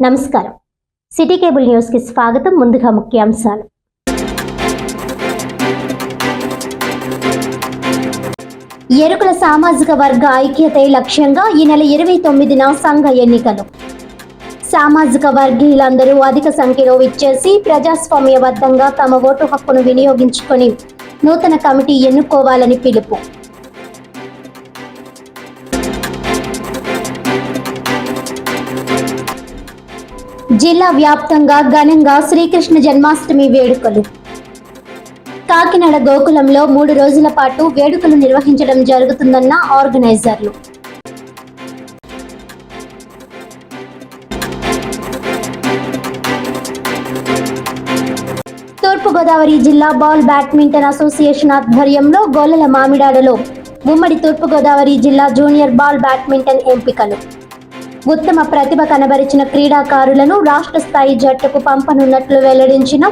నమస్కారం. City cable news కి స్వాగతం. ముందుగా ముఖ్యాంశాలు. ఎరుకుల సామాజిక వర్గ ఐక్యతే లక్ష్యంగా ఈ నెల 29న సంఘ ఎన్నికలు. సామాజిక వర్గీయులందరూ అధిక సంఖ్యలో విచ్చేసి ప్రజాస్వామ్యబద్ధంగా తమ ఓటు హక్కును వినియోగించుకొని నూతన కమిటీ ఎన్నుకోవాలని పిలుపు. జిల్లా వ్యాప్తంగా ఘనంగా శ్రీకృష్ణ జన్మాష్టమి వేడుకలు. కాకినాడ గోకులంలో 3 రోజుల పాటు వేడుకలు నిర్వహించడం జరుగుతుందన్న ఆర్గనైజర్లు. తూర్పుగోదావరి జిల్లా బాల్ బ్యాడ్మింటన్ అసోసియేషన్ ఆధ్వర్యంలో గోలల మామిడాడలో ఉమ్మడి తూర్పుగోదావరి జిల్లా జూనియర్ బాల్ బ్యాడ్మింటన్ ఎంపికలు. ఉత్తమ ప్రతిభ కనబరిచిన క్రీడాకారులను రాష్ట్ర స్థాయి జట్టుకు పంపనున్నట్లు వెల్లడించిన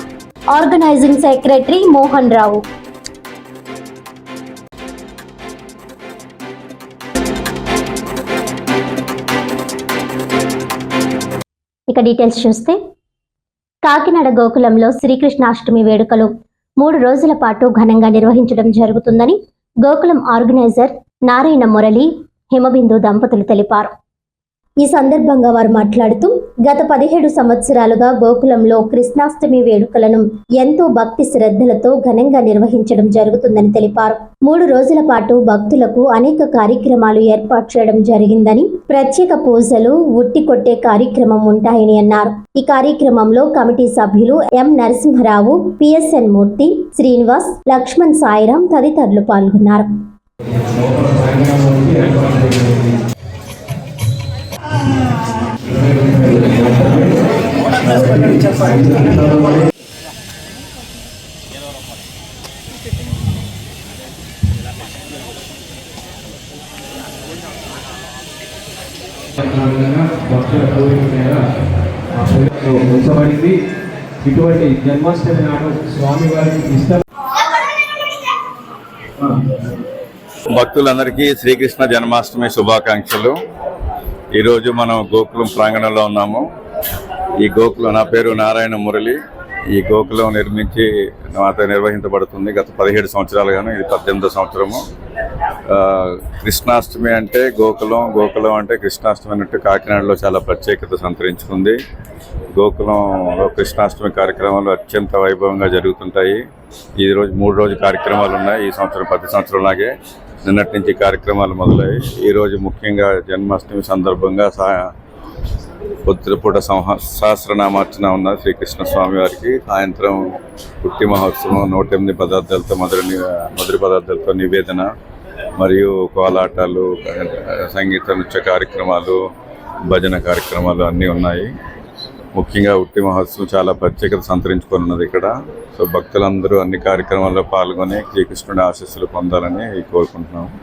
ఆర్గనైజింగ్ సెక్రటరీ మోహన్ రావు. ఇక డీటెయిల్స్ చూస్తే, కాకినాడ గోకులంలో శ్రీకృష్ణాష్టమి వేడుకలు 3 రోజుల పాటు ఘనంగా నిర్వహించడం జరుగుతుందని గోకులం ఆర్గనైజర్ నారాయణ మురళి, హిమబిందు దంపతులు తెలిపారు. ఈ సందర్భంగా వారు మాట్లాడుతూ, గత 17 సంవత్సరాలుగా గోకులంలో కృష్ణాష్టమి వేడుకలను ఎంతో భక్తి శ్రద్ధలతో ఘనంగా నిర్వహించడం జరుగుతుందని తెలిపారు. 3 రోజుల పాటు భక్తులకు అనేక కార్యక్రమాలు ఏర్పాటు చేయడం జరిగిందని, ప్రత్యేక పూజలు, ఉట్టి కొట్టే కార్యక్రమం ఉంటాయని అన్నారు. ఈ కార్యక్రమంలో కమిటీ సభ్యులు ఎం నరసింహరావు, పిఎస్ఎన్ మూర్తి, శ్రీనివాస్, లక్ష్మణ్, సాయిరాం తదితరులు పాల్గొన్నారు. ఉంచబడింది. ఇటువంటి జన్మాష్టమి నాడు స్వామి వారికి ఇష్టం. భక్తులందరికీ శ్రీకృష్ణ జన్మాష్టమి శుభాకాంక్షలు. ఈరోజు మనం గోకులం ప్రాంగణంలో ఉన్నాము. ఈ గోకులం, నా పేరు నారాయణ మురళి. ఈ గోకులం నిర్వహించబడుతుంది గత 17 సంవత్సరాలుగాను. ఇది 18వ సంవత్సరము. కృష్ణాష్టమి అంటే గోకులం, గోకులం అంటే కృష్ణాష్టమి అన్నట్టు కాకినాడలో చాలా ప్రత్యేకత సంతరించుకుంది. గోకులంలో కృష్ణాష్టమి కార్యక్రమాలు అత్యంత వైభవంగా జరుగుతుంటాయి. ఈరోజు 3 రోజు కార్యక్రమాలు ఉన్నాయి. ఈ సంవత్సరం 10 సంవత్సరం లాగే నిన్నటి నుంచి కార్యక్రమాలు మొదలయ్యాయి. ఈరోజు ముఖ్యంగా జన్మాష్టమి సందర్భంగా పొద్దుపూట సహస్రనామార్చన ఉన్నది శ్రీకృష్ణ స్వామి వారికి. సాయంత్రం పుట్టి మహోత్సవం, 108 పదార్థాలతో మధుర పదార్థాలతో నివేదన, మరియు కోలాటాలు, సంగీత నృత్య కార్యక్రమాలు, భజన కార్యక్రమాలు అన్నీ ఉన్నాయి. ముఖ్యంగా ఉట్టి మహోత్సవం చాలా ప్రత్యేకత సంతరించుకొని ఉన్నది ఇక్కడ. సో భక్తులందరూ అన్ని కార్యక్రమాల్లో పాల్గొని శ్రీకృష్ణుడి ఆశీస్సులు పొందాలని కోరుకుంటున్నాం.